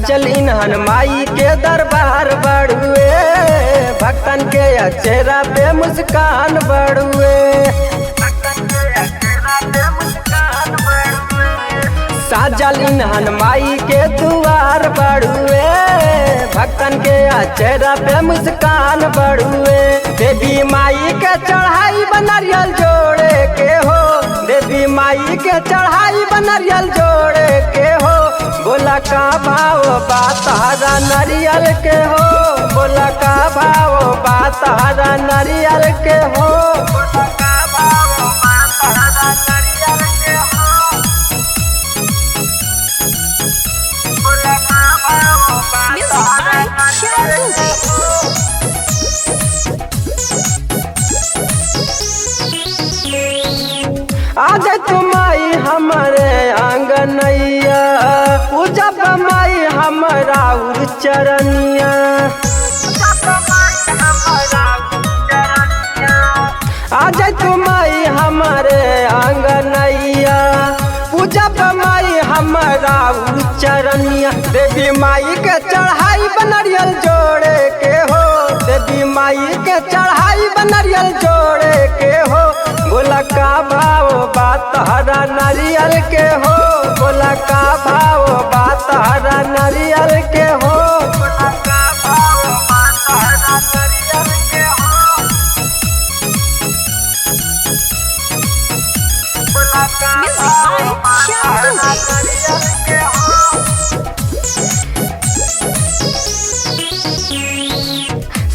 साचल इन्हन माई के दरबार बड़ुए, भक्तन के चेहरा पे मुस्कान बड़ुए। साजल इन्हन माई के दुआर बड़ुए, भक्तन के चेहरा पे मुस्कान बड़ुए। देवी माई के चढ़ाई बनरियल जोड़े के हो, देवी माई के चढ़ाई बनरियल जोड़े के हो। बोला का भाव बातारा नरियल के हो, बोला का भाव बातारा नरियल के हो। आज तुमाई हमारे आंगनैया, पूजब माई हमारा चरनिया। आज तुमाई हमारे आंगनैया, पूजब माई हमारा चरनिया। देवी माई के चढ़ाई बनरियल जोड़े के हो, देवी माई के चढ़ाई बनरियल जोड़े के हो। बोला का भाव बातारा नारियल के हो, बोला का भाव बातारा नारियल के हो।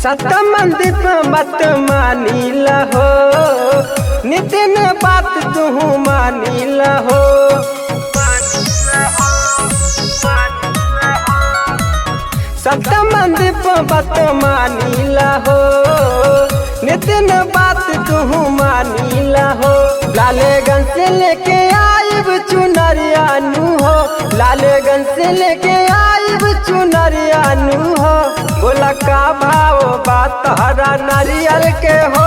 सतम दीप मत मानी लहो, नितिन बात तू मानी लहो। सतम दीप मत मानी लहो, नितिन बात तू मानी लहो। लालेगंज से लेके आइब चुनरिया नू हो, लालेगंज से लेके आइब चुनरिया नू हो। बोला का भाव बातारा नारियल के हो,